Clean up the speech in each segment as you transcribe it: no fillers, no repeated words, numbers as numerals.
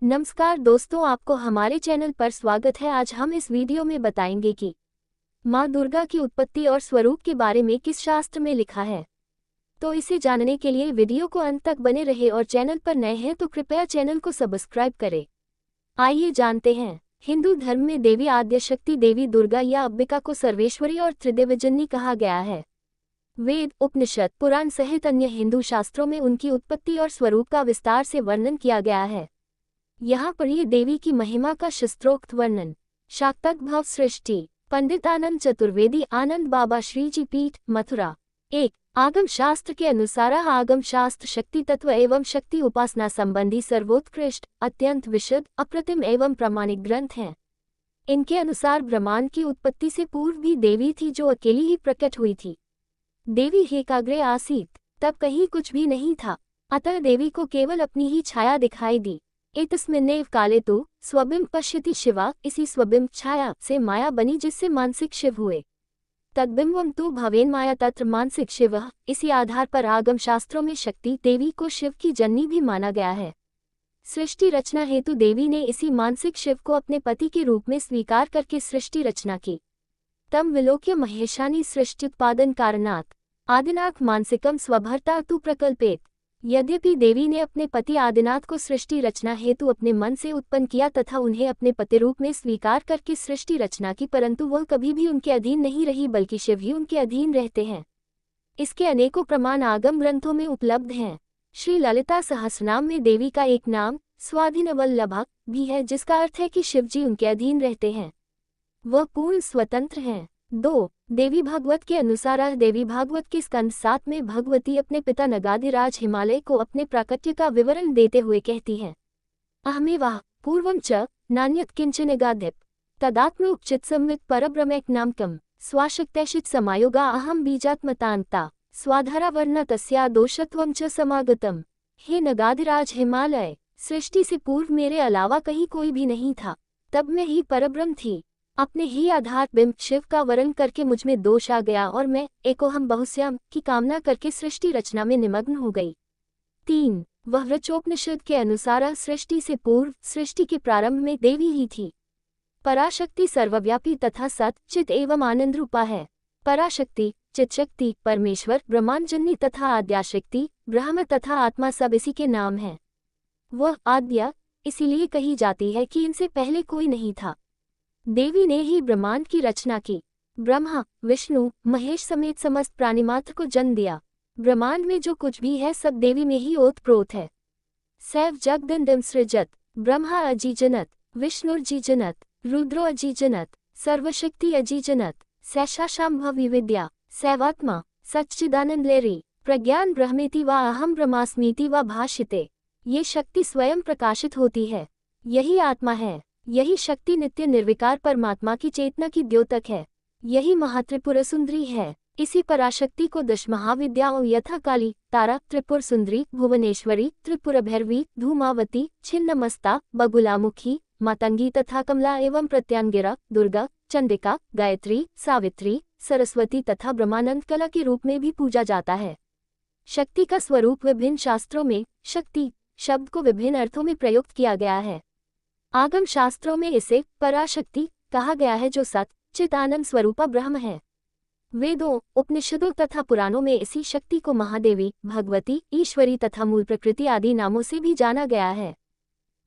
नमस्कार दोस्तों, आपको हमारे चैनल पर स्वागत है। आज हम इस वीडियो में बताएंगे कि माँ दुर्गा की उत्पत्ति और स्वरूप के बारे में किस शास्त्र में लिखा है। तो इसे जानने के लिए वीडियो को अंत तक बने रहे और चैनल पर नए हैं तो कृपया चैनल को सब्सक्राइब करें। आइए जानते हैं। हिंदू धर्म में देवी आद्यशक्ति देवी दुर्गा या अंबिका को सर्वेश्वरी और त्रिदेवजननी कहा गया है। वेद, उपनिषद, पुराण सहित अन्य हिंदू शास्त्रों में उनकी उत्पत्ति और स्वरूप का विस्तार से वर्णन किया गया है। यहाँ पढ़िए देवी की महिमा का शास्त्रोक्त वर्णन। शाक्तक सृष्टि। पंडित आनंद चतुर्वेदी, आनंद बाबा श्री जी पीठ, मथुरा। 1। आगम शास्त्र के अनुसार आगम शास्त्र शक्ति तत्व एवं शक्ति उपासना संबंधी सर्वोत्कृष्ट, अत्यंत विशुद्ध, अप्रतिम एवं प्रामाणिक ग्रंथ हैं। इनके अनुसार ब्रह्मांड की उत्पत्ति से पूर्व भी देवी थी जो अकेली ही प्रकट हुई थी। देवी एकाग्रे आसीत, तब कहीं कुछ भी नहीं था, अतः देवी को केवल अपनी ही छाया दिखाई दी। एतस्मिन्नेव काले तु स्वबिंब पश्यति शिवा, इसी स्वबिंब छाया से माया बनी जिससे मानसिक शिव हुए। तद्बिंबम तु भवेन माया तत्र मानसिक शिव, इसी आधार पर आगम शास्त्रों में शक्ति देवी को शिव की जननी भी माना गया है। सृष्टि रचना हेतु देवी ने इसी मानसिक शिव को अपने पति के रूप में स्वीकार करके सृष्टि रचना की। तम विलोक्य महेशानी सृष्टुत्पादन कारणात् आदिनाथ मानसिकम स्वभर्ता तु प्रकल्पेत। यद्यपि देवी ने अपने पति आदिनाथ को सृष्टि रचना हेतु अपने मन से उत्पन्न किया तथा उन्हें अपने पति रूप में स्वीकार करके सृष्टि रचना की, परंतु वह कभी भी उनके अधीन नहीं रही बल्कि शिव ही उनके अधीन रहते हैं। इसके अनेकों प्रमाण आगम ग्रंथों में उपलब्ध हैं। श्री ललिता सहस्रनाम में देवी का एक नाम स्वाधीनवल्लभा भी है, जिसका अर्थ है कि शिवजी उनके अधीन रहते हैं, वह पूर्ण स्वतंत्र हैं। 2। देवी भागवत के अनुसार देवी भागवत के स्कंद 7 में भगवती अपने पिता नगाधिराज हिमालय को अपने प्राकट्य का विवरण देते हुए कहती हैं, अहमेवाह पूर्वं च नान्यत् किंचनगाधिप तदात्मोपचित संवित परब्रह्मैक नामकम स्वाशक्तैषित समायोगा अहम बीजात्मतान्ता स्वाधारा वर्ण तस्या दोषत्वं च समागतम। हे नगाधिराज हिमालय, सृष्टि से पूर्व मेरे अलावा कहीं कोई भी नहीं था, तब मैं ही परब्रह्म थी। अपने ही आधार बिंब शिव का वर्ण करके मुझमें दोष आ गया और मैं एकोहम बहुश्याम की कामना करके सृष्टि रचना में निमग्न हो गई। 3। वह वृक्षोपनिषद के अनुसार सृष्टि से पूर्व सृष्टि के प्रारंभ में देवी ही थी। पराशक्ति सर्वव्यापी तथा सत चित एवं आनंद रूपा है। पराशक्ति, चितशक्ति, परमेश्वर, ब्रह्मांडजननी तथा आद्याशक्ति, ब्रह्म तथा आत्मा सब इसी के नाम हैं। वह आद्या इसीलिए कही जाती है कि इनसे पहले कोई नहीं था। देवी ने ही ब्रह्मांड की रचना की। ब्रह्मा, विष्णु, महेश समेत समस्त प्राणिमात्र को जन्म दिया। ब्रह्मांड में जो कुछ भी है सब देवी में ही ओतप्रोत है। सैव जगदंडम सृजत, ब्रह्मा अजीजनत, विष्णुर्जीजनत, रुद्रो अजीजनत, सर्वशक्ति अजीजनत, सैशाशाम्भवी विद्या, सैवात्मा, सच्चिदानंद लेरी, प्रज्ञान ब्रह्मेति वा अहम ब्रह्मास्मीति वा भाषिते। ये शक्ति स्वयं प्रकाशित होती है, यही आत्मा है। यही शक्ति नित्य निर्विकार परमात्मा की चेतना की द्योतक है, यही महात्रिपुर सुंदरी है। इसी पराशक्ति को 10 महाविद्याओं यथा काली, तारा, त्रिपुर सुंदरी, भुवनेश्वरी, त्रिपुर भैरवी, धूमावती, छिन्नमस्ता, बगुलामुखी, मातंगी तथा कमला एवं प्रत्यांगिरा, दुर्गा, चंडिका, गायत्री, सावित्री, सरस्वती तथा ब्रह्मानंद कला के रूप में भी पूजा जाता है। शक्ति का स्वरूप विभिन्न शास्त्रों में शक्ति शब्द को विभिन्न अर्थों में प्रयुक्त किया गया है। आगम शास्त्रों में इसे पराशक्ति कहा गया है जो सत चित आनंद स्वरूपा ब्रह्म है। वेदों, उपनिषदों तथा पुराणों में इसी शक्ति को महादेवी, भगवती, ईश्वरी तथा मूल प्रकृति आदि नामों से भी जाना गया है।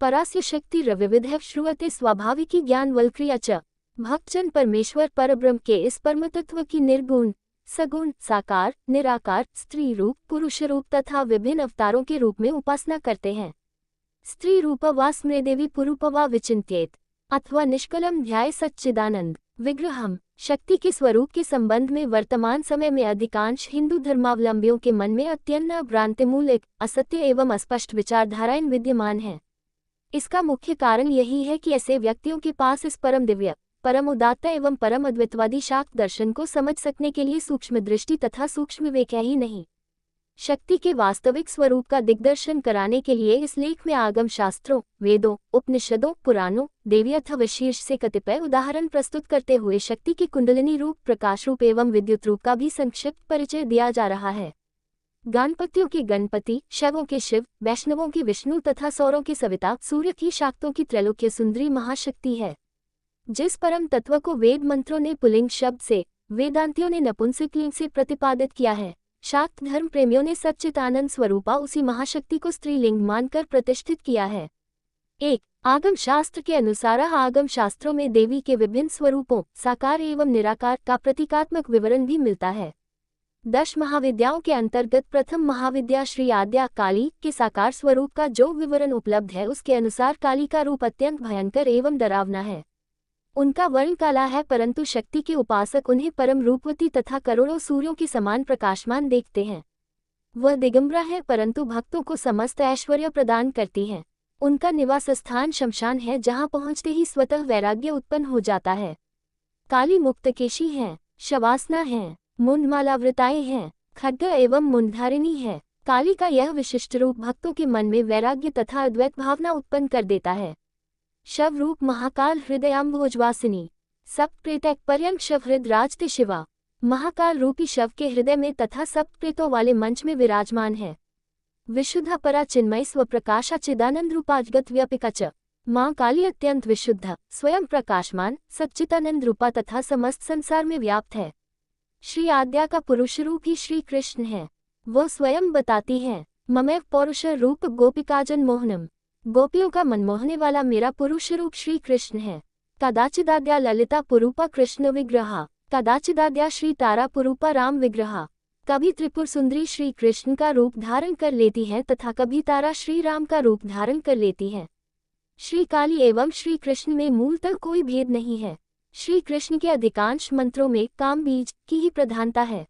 परास्य शक्ति रविविधः श्रूयते स्वाभाविकी ज्ञान वल्क्रिया च। भक्तजन परमेश्वर परब्रह्म के इस परमतत्व की निर्गुण, सगुण, साकार, निराकार, स्त्री रूप, पुरुष रूप तथा विभिन्न अवतारों के रूप में उपासना करते हैं। स्त्री रूप वा स्मृदेवी पुरूप वा विचिन्त्येत अथवा निष्कलम ध्याय सच्चिदानंद विग्रहम। शक्ति के स्वरूप के संबंध में वर्तमान समय में अधिकांश हिंदू धर्मावलंबियों के मन में अत्यंत भ्रांतिमूलक, असत्य एवं अस्पष्ट विचारधाराएं विद्यमान हैं। इसका मुख्य कारण यही है कि ऐसे व्यक्तियों के पास इस परम दिव्य, परम उदात्त एवं परम अद्वैतवादी शाक्त दर्शन को समझ सकने के लिए सूक्ष्म दृष्टि तथा सूक्ष्म विवेक ही नहीं। शक्ति के वास्तविक स्वरूप का दिग्दर्शन कराने के लिए इस लेख में आगम शास्त्रों, वेदों, उपनिषदों, पुराणों, देवी अथवा विशेष से कतिपय उदाहरण प्रस्तुत करते हुए शक्ति की कुंडलिनी रूप, प्रकाश रूप एवं विद्युत रूप का भी संक्षिप्त परिचय दिया जा रहा है। गणपतियों के गणपति, शैवों के शिव, वैष्णवों की विष्णु तथा सौरों की सविता, सूर्य की शाक्तों की त्रैलोक्य सुंदरी महाशक्ति है। जिस परम तत्व को वेद मंत्रों ने पुल्लिंग शब्द से, वेदांतियों ने नपुंसकलिंग से प्रतिपादित किया है, शाक्त धर्म प्रेमियों ने सच्चिदानंद स्वरूपा उसी महाशक्ति को स्त्रीलिंग मानकर प्रतिष्ठित किया है। 1. आगम शास्त्र के अनुसार आगम शास्त्रों में देवी के विभिन्न स्वरूपों, साकार एवं निराकार का प्रतीकात्मक विवरण भी मिलता है। 10 महाविद्याओं के अंतर्गत प्रथम महाविद्या श्री आद्या काली के साकार स्वरूप का जो विवरण उपलब्ध है उसके अनुसार काली का रूप अत्यंत भयंकर एवं डरावना है। उनका वर्ण काला है, परंतु शक्ति के उपासक उन्हें परम रूपवती तथा करोड़ों सूर्यों के समान प्रकाशमान देखते हैं। वह दिगंबरा है, परंतु भक्तों को समस्त ऐश्वर्य प्रदान करती है। उनका निवास स्थान शमशान है, जहां पहुंचते ही स्वतः वैराग्य उत्पन्न हो जाता है। काली मुक्तकेशी हैं, शवासना हैं, मुंडमालावृताएं हैं, खड्ग एवं मुंडधारिणी है। काली का यह विशिष्ट रूप भक्तों के मन में वैराग्य तथा अद्वैत भावना उत्पन्न कर देता है। शव रूप महाकाल हृदयाम्भोजवासिनी, सप्त प्रेतैक पर्यंक शव हृदराजते शिवा। महाकाल रूपी शव के हृदय में तथा सप्त प्रेतों वाले मंच में विराजमान है। विशुद्ध परा चिन्मय स्वप्रकाशा चिदानंद रूपाजगत व्यापिका च। माँ काली अत्यंत विशुद्ध, स्वयं प्रकाशमान, सच्चिदानंद रूपा तथा समस्त संसार में व्याप्त है। श्री आद्या का पुरुष रूप ही श्री कृष्ण है। वो स्वयं बताती हैं, ममैव पौरुष रूप गोपिकाजन मोहनम। गोपियों का मनमोहने वाला मेरा पुरुष रूप श्री कृष्ण है। कदाचिदाद्या ललिता पुरूपा कृष्ण विग्रहा, कदाचिदाद्या श्री तारा पुरूपा राम विग्रहा। कभी त्रिपुर सुंदरी श्री कृष्ण का रूप धारण कर लेती है तथा कभी तारा श्री राम का रूप धारण कर लेती है। श्री काली एवं श्री कृष्ण में मूलतः कोई भेद नहीं है। श्री कृष्ण के अधिकांश मंत्रों में काम बीज की ही प्रधानता है।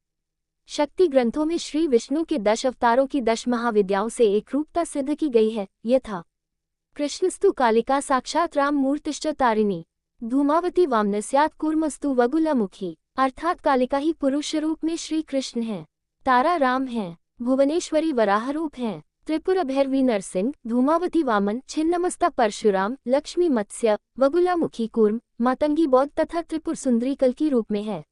शक्ति ग्रंथों में श्री विष्णु के 10 अवतारों की 10 महाविद्याओं से एक रूपता सिद्ध की गई है, यथा कृष्णस्तु कालिका साक्षात राम मूर्तिश्च तारिणी, धूमावती वामनस्यात् कूर्मस्तु वगुलामुखी। अर्थात कालिका ही पुरुष रूप में श्री कृष्ण है, तारा राम है, भुवनेश्वरी वराह रूप है, त्रिपुर भैरवी नरसिंह, धूमावती वामन, छिन्नमस्ता परशुराम, लक्ष्मी मत्स्य, वगुलामुखी कूर्म, मातंगी बौद्ध तथा त्रिपुर सुंदरी कल्की रूप में है।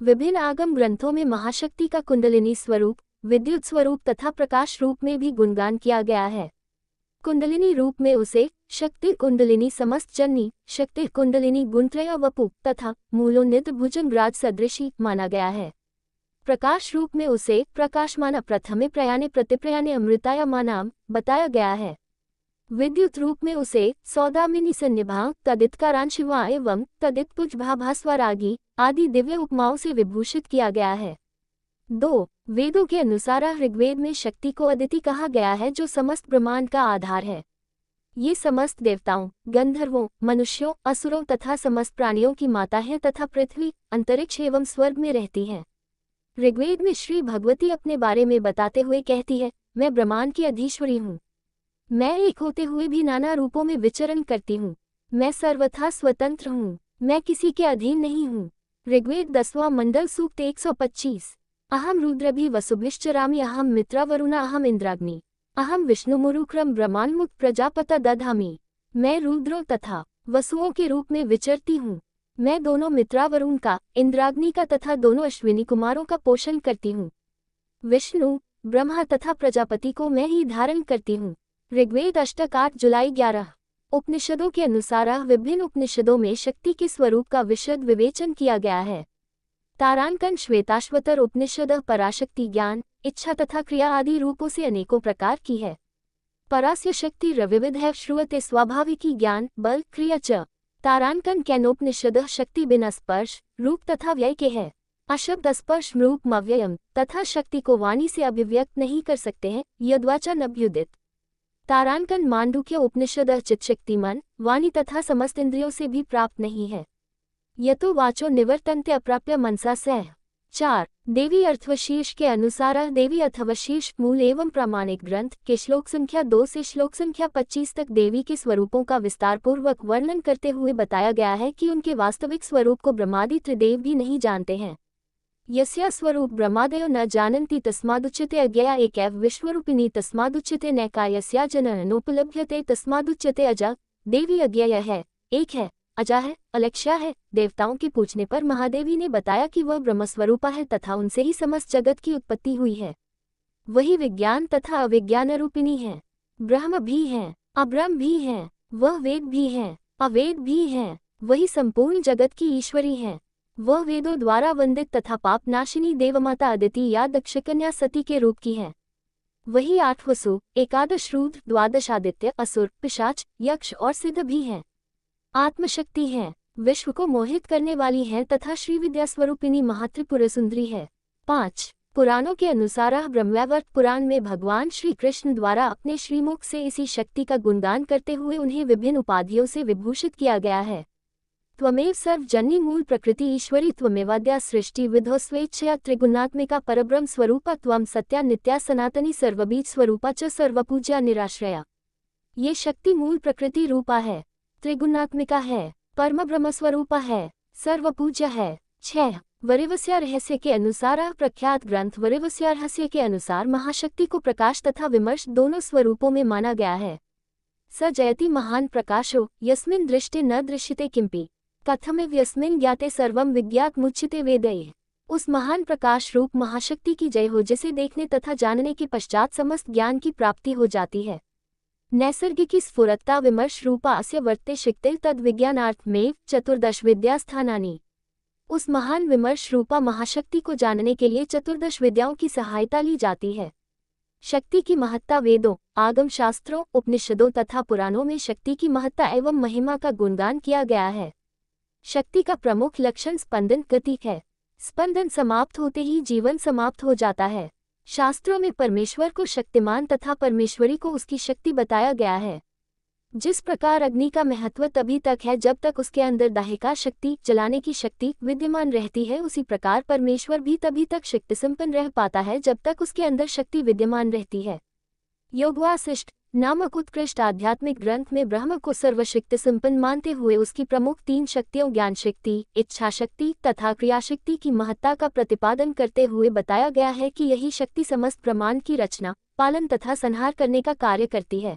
विभिन्न आगम ग्रंथों में महाशक्ति का कुंडलिनी स्वरूप, विद्युत स्वरूप तथा प्रकाश रूप में भी गुणगान किया गया है। कुंडलिनी रूप में उसे शक्ति कुंडलिनी समस्त जननी, शक्ति कुंडलिनी गुणत्रय वपु तथा मूलोन्निध भुजंगराज सदृशी माना गया है। प्रकाश रूप में उसे प्रकाशमाना प्रथमे प्रयाणे प्रतिप्रयाणे अमृतायमानाम बताया गया है। विद्युत रूप में उसे सौदामिनी सन्निभा तदित्कारांशिवा एवं तदित्पुजभाभास्वरागी आदि दिव्य उपमाओं से विभूषित किया गया है। 2. वेदों के अनुसार ऋग्वेद में शक्ति को अदिति कहा गया है, जो समस्त ब्रह्मांड का आधार है। ये समस्त देवताओं, गंधर्वों, मनुष्यों, असुरों तथा समस्त प्राणियों की माता है तथा पृथ्वी, अंतरिक्ष एवं स्वर्ग में रहती है। ऋग्वेद में श्री भगवती अपने बारे में बताते हुए कहती है, मैं ब्रह्मांड की अधीश्वरी हूँ। मैं एक होते हुए भी नाना रूपों में विचरण करती हूँ। मैं सर्वथा स्वतंत्र हूँ, मैं किसी के अधीन नहीं हूँ। ऋग्वेद 10वां मंडल सूक्त 125। अहम रुद्रभि वसुभिश्चरामि अहम मित्रा वरुणा अहम इंद्राग्नि अहम विष्णुमुरुक्रम ब्रह्मांडमुक्त प्रजापता दधामि। मैं रुद्रों तथा वसुओं के रूप में विचरती हूँ। मैं दोनों मित्रा वरुण का, इंद्राग्नि का तथा दोनों अश्विनी कुमारों का पोषण करती हूँ। विष्णु, ब्रह्मा तथा प्रजापति को मैं ही धारण करती हूँ। ऋग्वेद अष्टक 8 जुलाई 11। उपनिषदों के अनुसार विभिन्न उपनिषदों में शक्ति के स्वरूप का विशद विवेचन किया गया है। तारांकन श्वेताश्वतर उपनिषद पराशक्ति ज्ञान, इच्छा तथा क्रिया आदि रूपों से अनेकों प्रकार की है। परास्य शक्ति रविविध है श्रुवते स्वाभाविकी ज्ञान, बल, क्रिया च। तारांकन कैनोपनिषद शक्ति बिना स्पर्श, रूप तथा व्यय के है। अशब्द स्पर्श रूप मव्ययम तथा शक्ति को वाणी से अभिव्यक्त नहीं कर सकते हैं, यद्वाचा नभ्युदित। तारांकन मांडुक्य उपनिषद चित्शक्ति मन, वाणी तथा समस्त इंद्रियों से भी प्राप्त नहीं है। यतो वाचो निवर्तन्ते अप्राप्य मनसा सह। 4. देवी अर्थवशीर्ष के अनुसार देवी अथवशीर्ष मूल एवं प्रामाणिक ग्रंथ के श्लोक संख्या 2 से श्लोक संख्या 25 तक देवी के स्वरूपों का विस्तारपूर्वक वर्णन करते हुए बताया गया है कि उनके वास्तविक स्वरूप को ब्रह्मादि त्रिदेव भी नहीं जानते हैं। यस्या स्वरूप ब्रह्मादयो न जानन्ति तस्मादुच्यते अज्ञया एकैव विश्वरूपिणी तस्मादुच्यते नैका यस्या जनः नोपलभ्यते तस्मादुच्यते अजा। देवी अज्ञेय है, एक है, अजा है, अलक्ष्या है। देवताओं के पूछने पर महादेवी ने बताया कि वह ब्रह्मस्वरूपा है तथा उनसे ही समस्त जगत की उत्पत्ति हुई है। वही विज्ञान तथा अविज्ञान रूपिणी है। ब्रह्म भी है, अब्रह्म भी है, वह वेद भी है, अवेद भी है, वही संपूर्ण जगत की ईश्वरी है। वह वेदों द्वारा वंदित तथा पाप नाशिनी देवमाता अदिति या दक्षकन्या सती के रूप की है। वही 8 वसु, 11 रुद्र, 12 आदित्य, असुर, पिशाच, यक्ष और सिद्ध भी हैं। आत्मशक्ति है, विश्व को मोहित करने वाली है तथा श्रीविद्या स्वरूपिणी महात्रिपुर सुंदरी है। 5 पुराणों के अनुसार ब्रह्मवैवर्त पुराण में भगवान श्री कृष्ण द्वारा अपने श्रीमुख से इसी शक्ति का गुणगान करते हुए उन्हें विभिन्न उपाधियों से विभूषित किया गया है। त्वमेव सर्वजननी मूल प्रकृति ईश्वरी त्वमेवाद्या सृष्टि विधो स्वेच्छया त्रिगुणात्मिका परब्रह्म स्वरूपा त्वं सत्या नित्या सनातनी सर्वबीज स्वरूपा च सर्वपूज्या निराश्रया। ये शक्ति मूल प्रकृति रूपा है, त्रिगुणात्मिका है, परम ब्रह्म स्वरूपा है, सर्वपूज्य है। 6 वरिवस्या रहस्य के अनुसार प्रख्यात ग्रंथ वरिवस्या रहस्य के अनुसार महाशक्ति को प्रकाश तथा विमर्श दोनों स्वरूपों में माना गया है। स जयति महान प्रकाशो यस्मिन् दृष्टे न दृश्यते किंपि कथमिव यस्मिन् ज्ञाते सर्वं विज्ञात मुच्यते वेदैः। उस महान प्रकाश रूप महाशक्ति की जय हो जिसे देखने तथा जानने के पश्चात समस्त ज्ञान की प्राप्ति हो जाती है। नैसर्गिकी स्फुरत्ता विमर्श रूपा अस्य वर्ते शिक्ते तद विज्ञानार्थमेव 14 विद्यास्थानानि। उस महान विमर्श रूपा महाशक्ति को जानने के लिए 14 विद्याओं की सहायता ली जाती है। शक्ति की महत्ता वेदों, आगम शास्त्रों, उपनिषदों तथा पुराणों में शक्ति की महत्ता एवं महिमा का गुणगान किया गया है। शक्ति का प्रमुख लक्षण स्पंदन गति है। स्पंदन समाप्त होते ही जीवन समाप्त हो जाता है। शास्त्रों में परमेश्वर को शक्तिमान तथा परमेश्वरी को उसकी शक्ति बताया गया है। जिस प्रकार अग्नि का महत्व तभी तक है जब तक उसके अंदर दाहिका शक्ति, जलाने की शक्ति विद्यमान रहती है, उसी प्रकार परमेश्वर भी तभी तक शक्ति संपन्न रह पाता है जब तक उसके अंदर शक्ति विद्यमान रहती है। योगवासिष्ठ नामक उत्कृष्ट आध्यात्मिक ग्रंथ में ब्रह्म को सर्वशक्ति संपन्न मानते हुए उसकी प्रमुख 3 शक्तियों ज्ञान शक्ति, इच्छा शक्ति तथा क्रियाशक्ति की महत्ता का प्रतिपादन करते हुए बताया गया है कि यही शक्ति समस्त ब्रह्मांड की रचना, पालन तथा संहार करने का कार्य करती है।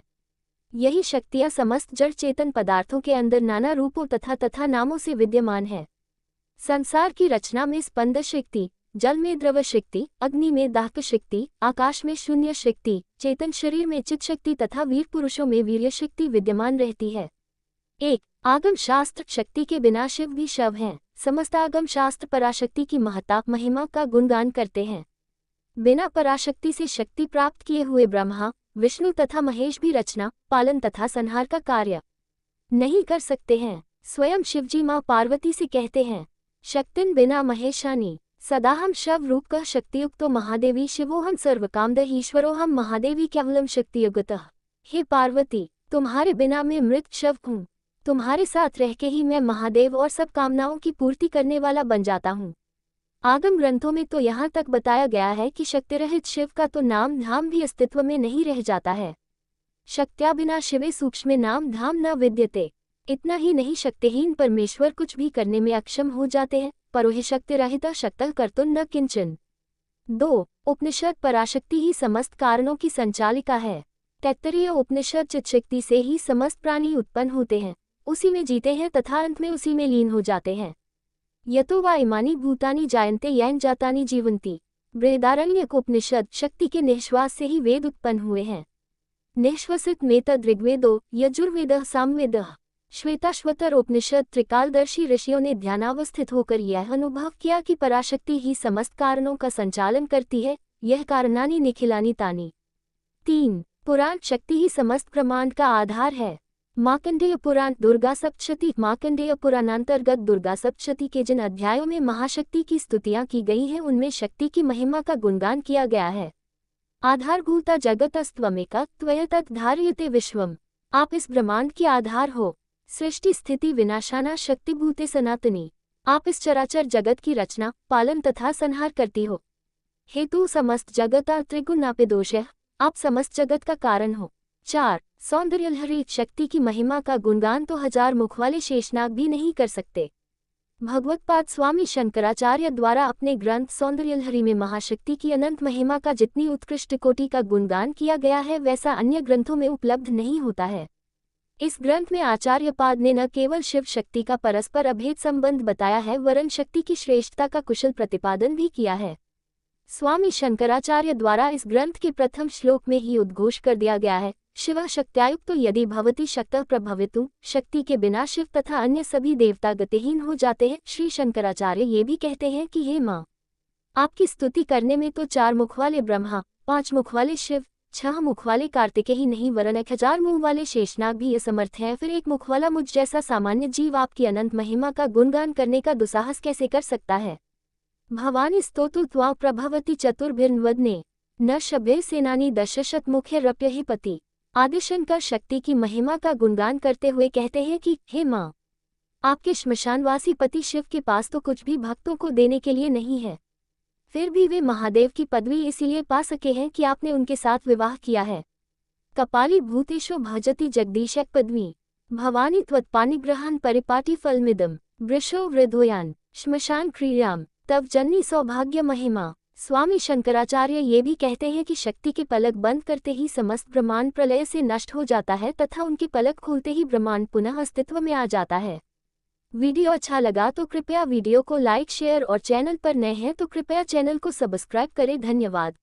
यही शक्तियाँ समस्त जड़ चेतन पदार्थों के अंदर नाना रूपों तथा नामों से विद्यमान है। संसार की रचना में स्पंद शक्ति, जल में द्रव शक्ति, अग्नि में दाहक शक्ति, आकाश में शून्य शक्ति, चेतन शरीर में चित शक्ति तथा वीर पुरुषों में वीर्य शक्ति विद्यमान रहती है। 1 आगम शास्त्र शक्ति के बिना शिव भी शव हैं। समस्त आगम शास्त्र पराशक्ति की महत्ता महिमा का गुणगान करते हैं। बिना पराशक्ति से शक्ति प्राप्त किए हुए ब्रह्मा, विष्णु तथा महेश भी रचना, पालन तथा संहार का कार्य नहीं कर सकते हैं। स्वयं शिवजी मां पार्वती से कहते हैं, शक्तिन बिना महेशानी सदाहम शव रूप कह शक्तियुक्तो महादेवी शिवोहम सर्वकामद ईश्वरोहम महादेवी केवलम शक्तियुगतः। हे पार्वती, तुम्हारे बिना मैं मृत शव हूँ। तुम्हारे साथ रह के ही मैं महादेव और सब कामनाओं की पूर्ति करने वाला बन जाता हूँ। आगम ग्रंथों में तो यहाँ तक बताया गया है कि शक्तिरहित शिव का तो नाम धाम भी अस्तित्व में नहीं रह जाता है। शक्त्या बिना शिवे सूक्ष्म नाम धाम न विद्यते। इतना ही नहीं, शक्तिहीन परमेश्वर कुछ भी करने में अक्षम हो जाते हैं। परोहि शक्तिरहिता शक्तः कर्तुं न किंचन। 2 उपनिषद पराशक्ति ही समस्त कारणों की संचालिका है। तैत्तरीय उपनिषद चित्शक्ति से ही समस्त प्राणी उत्पन्न होते हैं, उसी में जीते हैं तथा अंत में उसी में लीन हो जाते हैं। यतो वा इमानि भूतानि जायन्ते येन जातानि जीवन्ति। बृहदारण्यक उपनिषद शक्ति के निःश्वास से ही वेद उत्पन्न हुए हैं। निःश्वसित में तद ऋग्वेदो यजुर्वेदः सामवेदः। श्वेताश्वतर उपनिषद त्रिकालदर्शी ऋषियों ने ध्यानावस्थित होकर यह अनुभव किया कि पराशक्ति ही समस्त कारणों का संचालन करती है। यह कारणानि निखिलानि तानि। 3 पुराण शक्ति ही समस्त ब्रह्मांड का आधार है। मार्कंडेय पुराण दुर्गा सप्तशती। मार्कंडेय पुराणांतर्गत दुर्गा सप्तशती के जिन अध्यायों में महाशक्ति की स्तुतियां की गई हैं उनमें शक्ति की महिमा का गुणगान किया गया है। आधारभूता जगतस्त्वमेका त्वयतत् धारयते विश्वम। आप इस ब्रह्मांड के आधार हो। सृष्टि स्थिति विनाशाना शक्तिभूते सनातनी। आप इस चराचर जगत की रचना, पालन तथा संहार करती हो। हेतु समस्त जगता त्रिगुणापि दोषः। आप समस्त जगत का कारण हो। 4 सौंदर्यलहरी शक्ति की महिमा का गुणगान तो 1000 मुख वाले शेषनाग भी नहीं कर सकते। भगवत्पाद स्वामी शंकराचार्य द्वारा अपने ग्रंथ सौंदर्यलहरी में महाशक्ति की अनंत महिमा का जितनी उत्कृष्ट कोटि का गुणगान किया गया है वैसा अन्य ग्रंथों में उपलब्ध नहीं होता है। इस ग्रंथ में आचार्यपाद ने न केवल शिव शक्ति का परस्पर अभेद संबंध बताया है वरन शक्ति की श्रेष्ठता का कुशल प्रतिपादन भी किया है। स्वामी शंकराचार्य द्वारा इस ग्रंथ के प्रथम श्लोक में ही उद्घोष कर दिया गया है, शिव शक्त्यायुक्तो यदि भवति शक्तः प्रभवितु, शक्ति के बिना शिव तथा अन्य सभी देवता गतिहीन हो जाते हैं। श्री शंकराचार्य ये भी कहते हैं कि हे माँ, आपकी स्तुति करने में तो 4 मुख वाले ब्रह्मा, 5 मुख वाले शिव, 6 मुख वाले कार्तिकेय ही नहीं वरन 1000 मुंह वाले शेषनाग भी असमर्थ है। फिर 1 मुख वाला मुझ जैसा सामान्य जीव आपकी अनंत महिमा का गुणगान करने का दुस्साहस कैसे कर सकता है। भवानी स्तोतु त्वा प्रभवति चतुर्भिर्नवदने, न शब्दे सेनानी दशशत मुख्य रप्य ही पति। आदिशंकर शक्ति की महिमा का गुणगान करते हुए कहते हैं कि हे माँ, आपके श्मशानवासी पति शिव के पास तो कुछ भी भक्तों को देने के लिए नहीं है, फिर भी वे महादेव की पदवी इसीलिए पा सके हैं कि आपने उनके साथ विवाह किया है। कपाली भूतेशो भजति जगदीशक पदवी, भवानी त्वत्पाणिग्रहण परिपाटी फलमिदम, वृषो वृद्धोयान श्मशान क्रियाम तव जननी सौभाग्य महिमा। स्वामी शंकराचार्य ये भी कहते हैं कि शक्ति के पलक बंद करते ही समस्त ब्रह्मांड प्रलय से नष्ट हो जाता है तथा उनके पलक खुलते ही ब्रह्मांड पुनः अस्तित्व में आ जाता है। वीडियो अच्छा लगा तो कृपया वीडियो को लाइक शेयर और चैनल पर नए हैं तो कृपया चैनल को सब्सक्राइब करें। धन्यवाद।